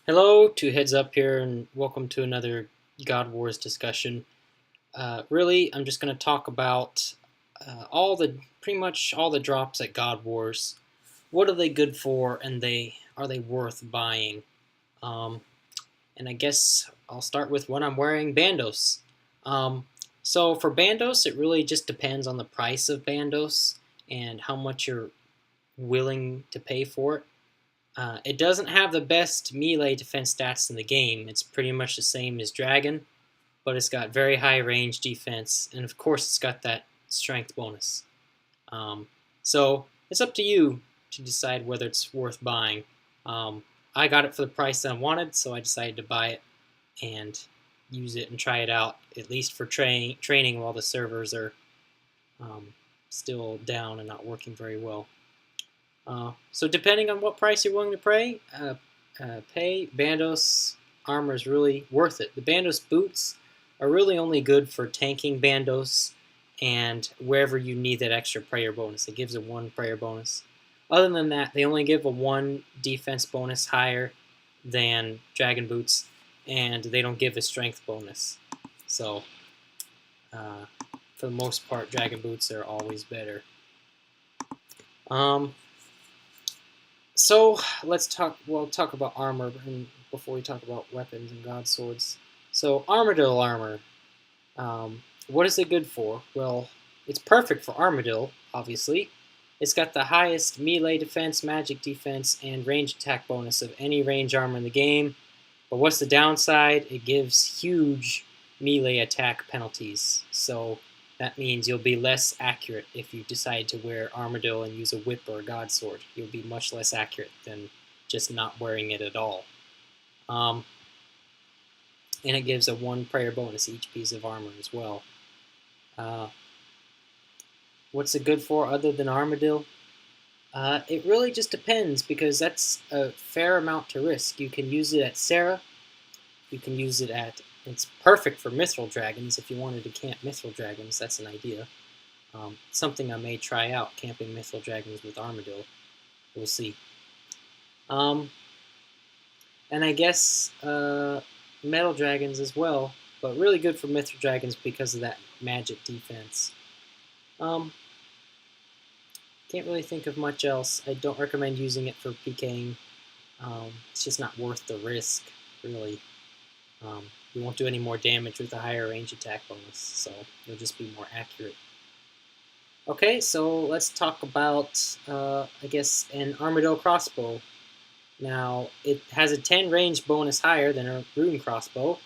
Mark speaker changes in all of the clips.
Speaker 1: Hello, two heads up here, and welcome to another God Wars discussion. Really, I'm just going to talk about pretty much all the drops at God Wars. What are they good for, and are they worth buying? Um, and I guess I'll start with what I'm wearing, Bandos. Um, so for Bandos, it really just depends on the price of Bandos and how much you're willing to pay for it. It doesn't have the best melee defense stats in the game. It's pretty much the same as Dragon, but it's got very high range defense, and of course, it's got that strength bonus. Um, so it's up to you to decide whether it's worth buying. I got it for the price that I wanted, so I decided to buy it and use it and try it out, at least for training while the servers are um, still down and not working very well. So depending on what price you're willing to pay, Bandos armor is really worth it. The Bandos boots are really only good for tanking Bandos and wherever you need that extra prayer bonus. It gives a 1 prayer bonus. Other than that, they only give a 1 defense bonus higher than Dragon Boots, and they don't give a strength bonus. So, for the most part, Dragon Boots are always better. So let's talk. We'll talk about armor before we talk about weapons and god swords. So Armadyl armor. What is it good for? Well, it's perfect for Armadyl, obviously. It's got the highest melee defense, magic defense, and range attack bonus of any range armor in the game. But what's the downside? It gives huge melee attack penalties. So that means you'll be less accurate if you decide to wear Armadyl and use a whip or a god sword. You'll be much less accurate than just not wearing it at all. And it gives a 1 prayer bonus each piece of armor as well. What's it good for other than Armadyl? It really just depends, because that's a fair amount to risk. You can use it at Serra. You can use it at... It's perfect for Mithril Dragons. If you wanted to camp Mithril Dragons, that's an idea. Something I may try out, camping Mithril Dragons with Armadyl. We'll see. And I guess Metal Dragons as well, but really good for Mithril Dragons because of that magic defense. Can't really think of much else. I don't recommend using it for PKing. It's just not worth the risk, really. You won't do any more damage with a higher range attack bonus, so you'll just be more accurate. Okay, so let's talk about, I guess, an Armadyl crossbow. Now, it has a 10 range bonus higher than a rune crossbow,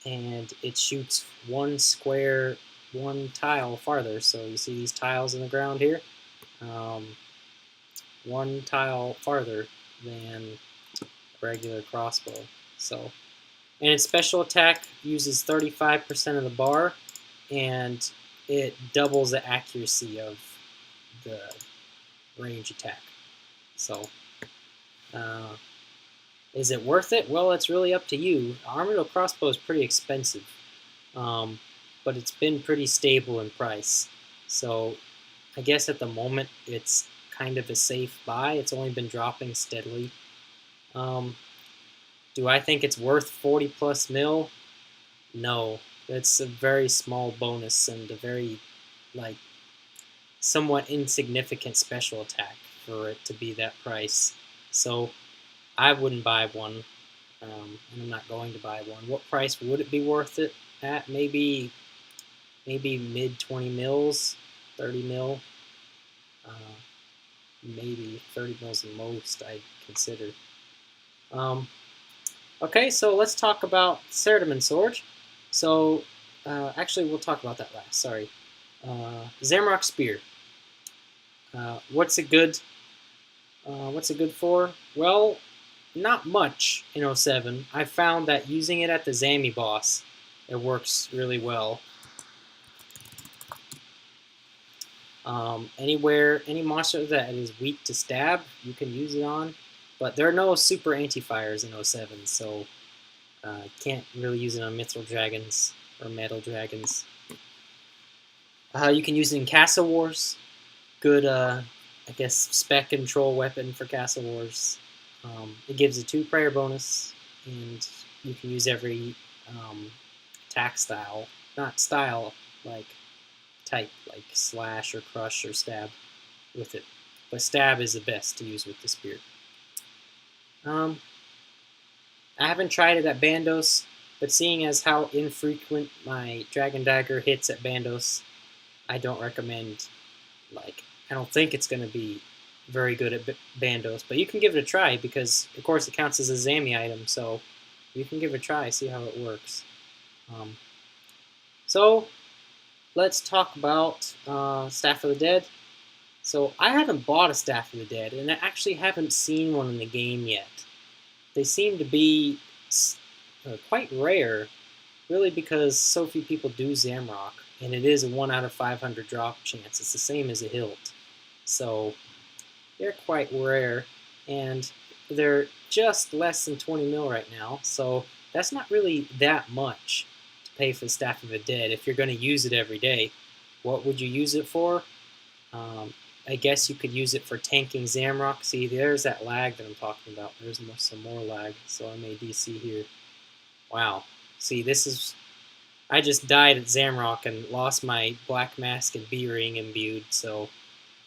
Speaker 1: and it shoots 1 square, 1 tile farther. So you see these tiles in the ground here? 1 tile farther than a regular crossbow. So, and its special attack uses 35% of the bar, and it doubles the accuracy of the range attack. So, is it worth it? Well, it's really up to you. Armadyl crossbow is pretty expensive, but it's been pretty stable in price. So, I guess at the moment it's kind of a safe buy. It's only been dropping steadily. Do I think it's worth 40 plus mil? No. It's a very small bonus and a very, somewhat insignificant special attack for it to be that price. So I wouldn't buy one, and I'm not going to buy one. What price would it be worth it at? Maybe mid 20 mils, 30 mil. Maybe 30 mils the most I'd consider. Okay, so let's talk about Saradomin Sword. So, actually, we'll talk about that last. Sorry. Zamorak Spear. What's it good? What's it good for? Well, not much in 07. I found that using it at the Zami boss, it works really well. Any monster that is weak to stab, you can use it on. But there are no super anti-fires in 07, so can't really use it on Mithril Dragons or Metal Dragons. You can use it in Castle Wars. Good, I guess, spec control weapon for Castle Wars. It gives a 2 prayer bonus and you can use every attack style, not style like type, like slash or crush or stab with it. But stab is the best to use with the spear. I haven't tried it at Bandos, but seeing as how infrequent my Dragon Dagger hits at Bandos, I don't recommend, I don't think it's going to be very good at Bandos, but you can give it a try because, of course, it counts as a Zami item, so you can give it a try, see how it works. So, let's talk about Staff of the Dead. So, I haven't bought a Staff of the Dead, and I actually haven't seen one in the game yet. They seem to be quite rare, really because so few people do Zamrock, and it is a 1 out of 500 drop chance. It's the same as a hilt. So they're quite rare, and they're just less than 20 mil right now, so that's not really that much to pay for the Staff of the Dead if you're going to use it every day. What would you use it for? I guess you could use it for tanking Zamrock. See, there's that lag that I'm talking about. There's some more lag, so I may DC here. Wow. See, this is... I just died at Zamrock and lost my Black Mask and B-Ring imbued, so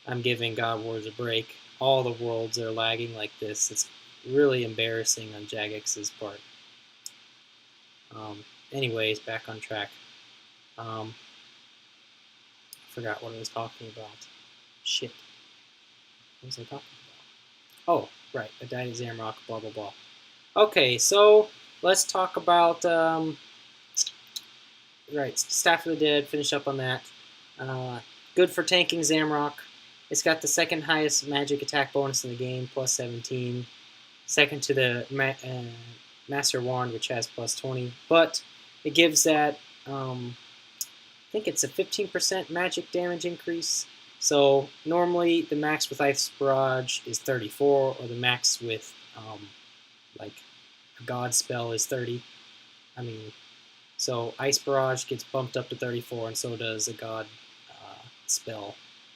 Speaker 1: I'm giving God Wars a break. All the worlds are lagging like this. It's really embarrassing on Jagex's part. Anyways, back on track. I forgot what I was talking about. Shit. What was I talking about? Oh, right. I died at Zamrock, blah, blah, blah. Okay, so let's talk about... right, Staff of the Dead, finish up on that. Good for tanking Zamrock. It's got the second highest magic attack bonus in the game, plus 17. Second to the Master Wand, which has plus 20. But it gives that, I think it's a 15% magic damage increase. So normally the max with Ice Barrage is 34, or the max with like a God spell is 30. So Ice Barrage gets bumped up to 34, and so does a God spell.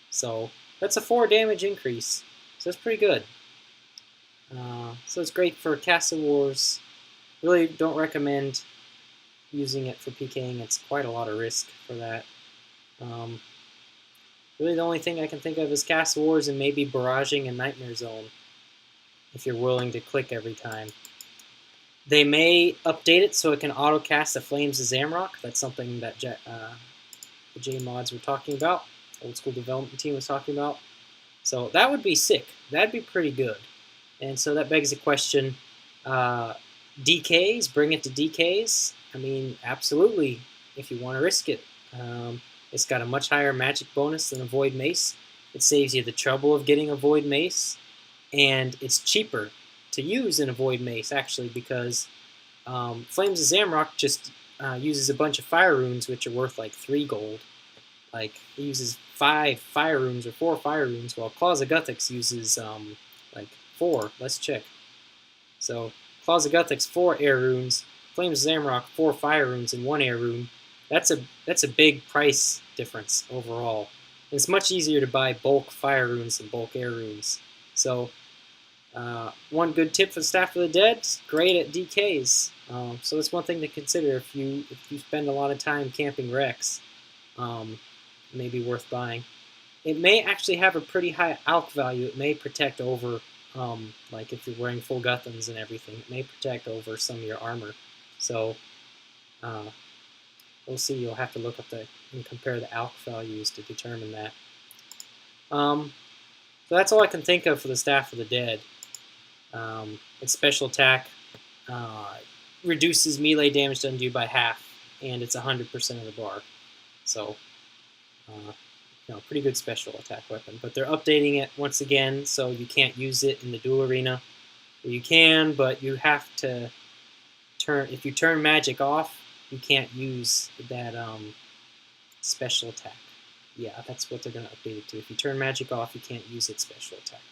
Speaker 1: So that's a 4 damage increase. So that's pretty good. So it's great for Castle Wars. Really don't recommend using it for PKing. It's quite a lot of risk for that. Really the only thing I can think of is Castle Wars and maybe barraging and Nightmare Zone, if you're willing to click every time. They may update it so it can auto-cast the Flames of Zamrock. That's something that the J-Mods were talking about. Old School Development Team was talking about. So that would be sick. That'd be pretty good. And so that begs the question, DKs, bring it to DKs? Absolutely, if you want to risk it. It's got a much higher magic bonus than a Void Mace. It saves you the trouble of getting a Void Mace. And it's cheaper to use in a Void Mace, actually, because Flames of Zamrock just uses a bunch of fire runes, which are worth like 3 gold. Like, it uses 5 fire runes or 4 fire runes, while Claws of Guthix uses like 4. Let's check. So, Claws of Guthix 4 air runes, Flames of Zamrock 4 fire runes and 1 air rune. That's a big price difference overall. And it's much easier to buy bulk fire runes than bulk air runes. So, one good tip for the Staff of the Dead, great at DKs. So that's one thing to consider if you spend a lot of time camping Rex. May be worth buying. It may actually have a pretty high alch value. It may protect over, like if you're wearing full Guthans and everything, it may protect over some of your armor. So we'll see. You'll have to look up and compare the alch values to determine that. So that's all I can think of for the Staff of the Dead. Its special attack reduces melee damage done to you by half, and it's 100% of the bar. So, pretty good special attack weapon. But they're updating it once again, so you can't use it in the duel arena. Well, you can, but you have to if you turn magic off, you can't use that special attack. Yeah, that's what they're going to update it to. If you turn magic off, you can't use its special attack.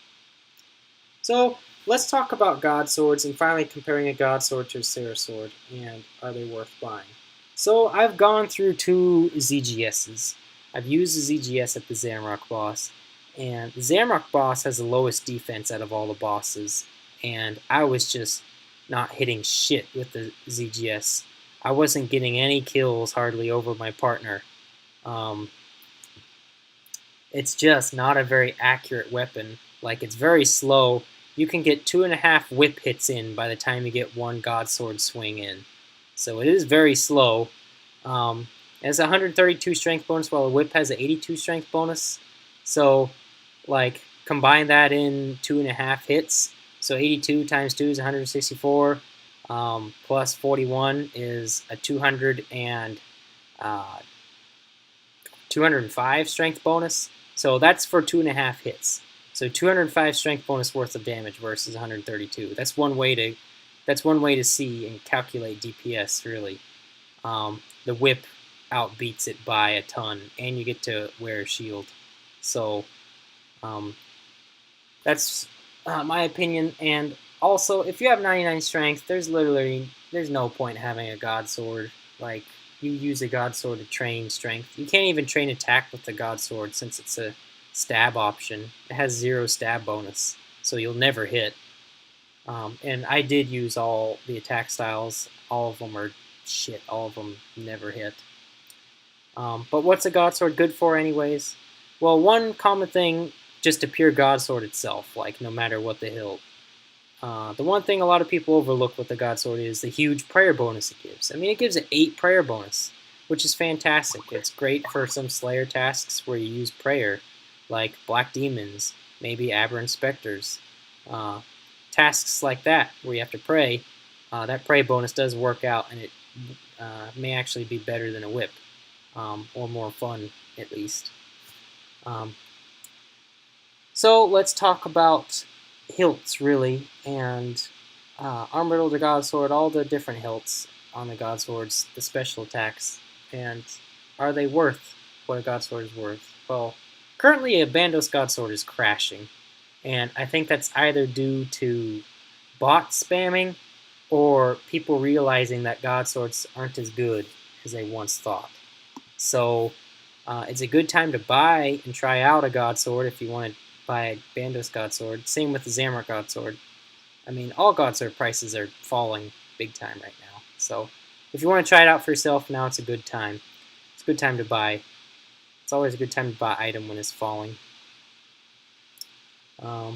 Speaker 1: So, let's talk about God Swords and finally comparing a God Sword to a Sarah Sword, and are they worth buying? So, I've gone through 2 ZGSs. I've used the ZGS at the Zamrock boss, and the Zamrock boss has the lowest defense out of all the bosses, and I was just not hitting shit with the ZGS. I wasn't getting any kills hardly over my partner. It's just not a very accurate weapon. Like, it's very slow. You can get 2.5 whip hits in by the time you get one God Sword swing in. So it is very slow. It has a 132 strength bonus while a whip has an 82 strength bonus. So, like, combine that in 2.5 hits. So 82 times 2 is 164. Plus 41 is a 205 strength bonus. So that's for 2.5 hits. So 205 strength bonus worth of damage versus 132. That's one way to see and calculate DPS really. The whip outbeats it by a ton, and you get to wear a shield. So that's my opinion. And also, if you have 99 strength, there's no point having a God Sword. Like, you use a God Sword to train strength. You can't even train attack with the God Sword since it's a stab option. It has 0 stab bonus, so you'll never hit. And I did use all the attack styles. All of them are shit. All of them never hit. But what's a God Sword good for anyways? Well, one common thing, just a pure God Sword itself, like no matter what the hilt. The one thing a lot of people overlook with the God Sword is the huge prayer bonus it gives. I mean, it gives an 8 prayer bonus, which is fantastic. It's great for some Slayer tasks where you use prayer, like Black Demons, maybe Aberrant Specters. Tasks like that, where you have to pray, that pray bonus does work out, and it may actually be better than a whip, or more fun, at least. So let's talk about hilts, really, and Armored Older God Sword, all the different hilts on the God Swords, the special attacks, and are they worth what a God Sword is worth? Well, currently a Bandos God Sword is crashing, and I think that's either due to bot spamming or people realizing that God Swords aren't as good as they once thought. So it's a good time to buy and try out a God Sword if you want to buy a Bandos God Sword. Same with the Zamorak God Sword. I mean, all God Sword prices are falling big time right now. So if you want to try it out for yourself, now it's a good time. It's a good time to buy. It's always a good time to buy item when it's falling. A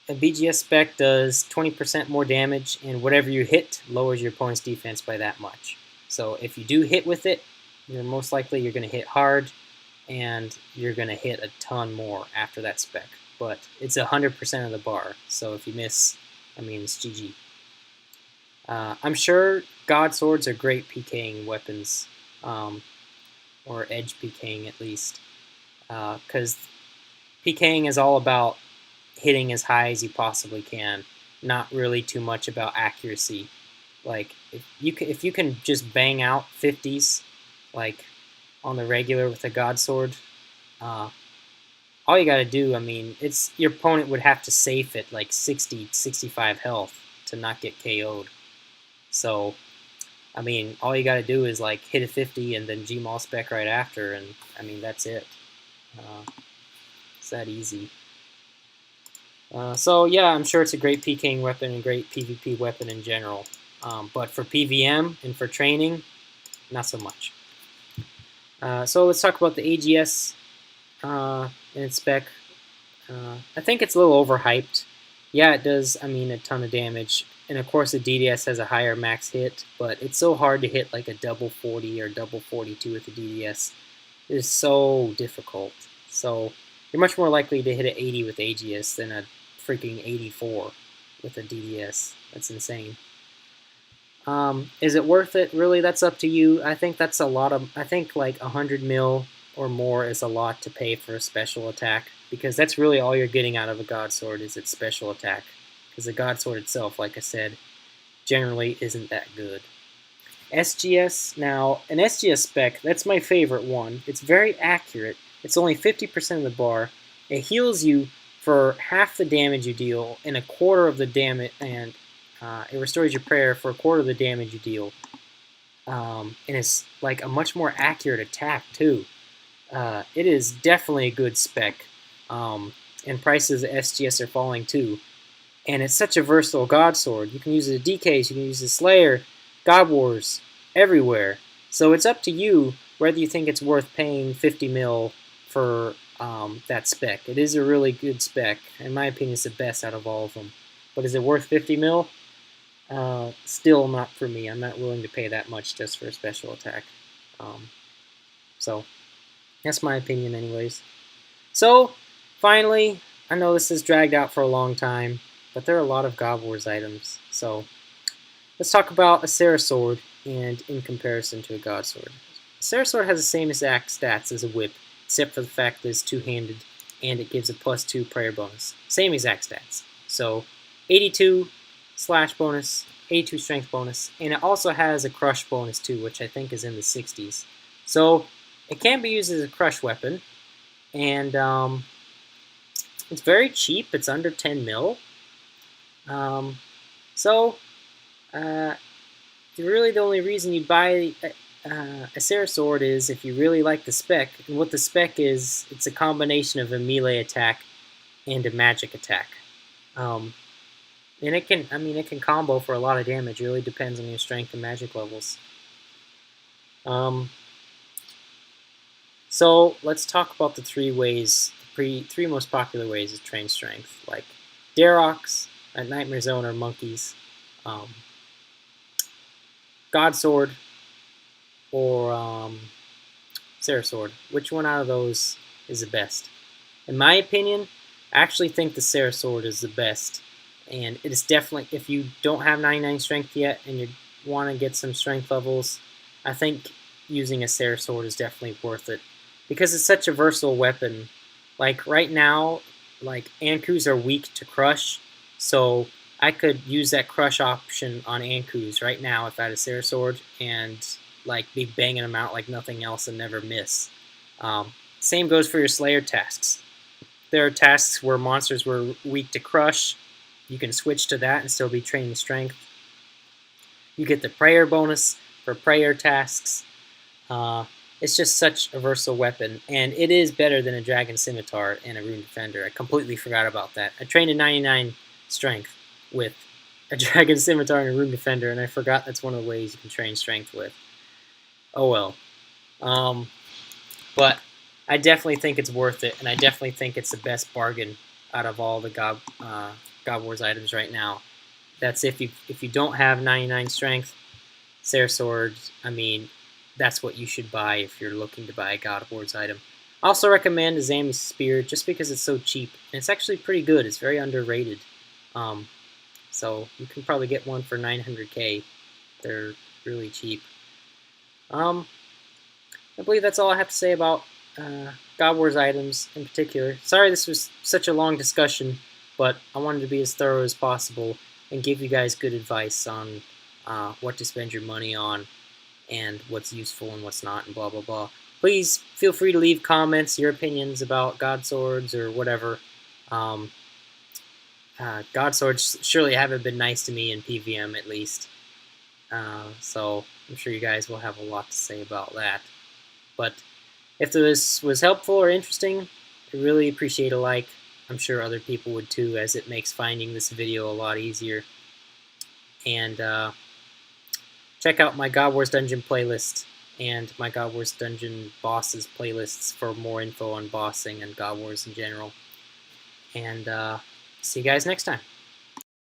Speaker 1: BGS spec does 20% more damage, and whatever you hit lowers your opponent's defense by that much. So if you do hit with it, you're most likely going to hit hard, and you're going to hit a ton more after that spec. But it's 100% of the bar, so if you miss, I mean, it's GG. I'm sure God Swords are great PKing weapons, or edge PKing at least, because PKing is all about hitting as high as you possibly can, not really too much about accuracy. Like, if you can just bang out 50s, like on the regular with a God Sword, all you gotta do, I mean, it's your opponent would have to safe it like 60, 65 health to not get KO'd. So, I mean, all you gotta do is like hit a 50 and then Gmaul spec right after, and I mean, that's it. It's that easy. So yeah, I'm sure it's a great PKing weapon and great PvP weapon in general. But for PVM and for training, not so much. So let's talk about the AGS and its spec. I think it's a little overhyped. Yeah, it does, I mean, a ton of damage. And of course the DDS has a higher max hit, but it's so hard to hit like a double 40 or double 42 with the DDS. It is so difficult. So you're much more likely to hit an 80 with AGS than a freaking 84 with a DDS. That's insane. Is it worth it? Really, that's up to you. I think that's a lot of, I think like 100 mil or more is a lot to pay for a special attack, because that's really all you're getting out of a God Sword is its special attack. Because the God Sword itself, like I said, generally isn't that good. SGS, now, an SGS spec, that's my favorite one. It's very accurate. It's only 50% of the bar. It heals you for half the damage you deal and a quarter of the damage, and it restores your prayer for a quarter of the damage you deal. And it's like a much more accurate attack too. It is definitely a good spec. And prices of SGS are falling too. And it's such a versatile God Sword. You can use it as DKs, you can use it as Slayer, God Wars, everywhere. So it's up to you whether you think it's worth paying 50 mil for that spec. It is a really good spec. In my opinion, it's the best out of all of them. But is it worth 50 mil? Still not for me. I'm not willing to pay that much just for a special attack. So that's my opinion anyways. So finally, I know this has dragged out for a long time, but there are a lot of God Wars items. So let's talk about a Sarah Sword and in comparison to a God Sword. A Sarah Sword has the same exact stats as a whip, except for the fact that it's two-handed and it gives a +2 prayer bonus. Same exact stats. So 82 slash bonus, 82 strength bonus, and it also has a crush bonus too, which I think is in the 60s. So it can be used as a crush weapon, and it's very cheap. It's under 10 mil. Really the only reason you'd buy a Sarah Sword is if you really like the spec. And what the spec is, it's a combination of a melee attack and a magic attack. And it can combo for a lot of damage. It really depends on your strength and magic levels. So let's talk about the three most popular ways to train strength, like Darox, Nightmare Zone, or Monkeys, God Sword, or Sarah Sword. Which one out of those is the best? In my opinion, I actually think the Sarah Sword is the best. And it is definitely, if you don't have 99 strength yet and you want to get some strength levels, I think using a Sarah Sword is definitely worth it. Because it's such a versatile weapon. Like right now, like Ankus are weak to crush, so I could use that crush option on Ankus right now if I had a Sarah Sword and like be banging them out like nothing else and never miss. Same goes for your Slayer tasks. There are tasks where monsters were weak to crush. You can switch to that and still be training strength. You get the prayer bonus for prayer tasks. It's just such a versatile weapon, and it is better than a Dragon Scimitar and a Rune Defender. I completely forgot about that. I trained a 99 strength with a Dragon Scimitar and a Rune Defender, and I forgot that's one of the ways you can train strength with. Oh well. But I definitely think it's worth it, and I definitely think it's the best bargain out of all the God Wars items right now. That's if you don't have 99 strength, Sarah Sword, that's what you should buy if you're looking to buy a God Wars item. I also recommend a Zami Spear just because it's so cheap. And it's actually pretty good. It's very underrated. So you can probably get one for 900k. They're really cheap. I believe that's all I have to say about God Wars items in particular. Sorry this was such a long discussion, but I wanted to be as thorough as possible and give you guys good advice on what to spend your money on and what's useful and what's not, and blah blah blah. Please feel free to leave comments, your opinions about God Swords or whatever. God Swords surely haven't been nice to me in PVM at least. So I'm sure you guys will have a lot to say about that. But if this was helpful or interesting, I really appreciate a like. I'm sure other people would too, as it makes finding this video a lot easier. And check out my God Wars Dungeon playlist and my God Wars Dungeon bosses playlists for more info on bossing and God Wars in general. And see you guys next time.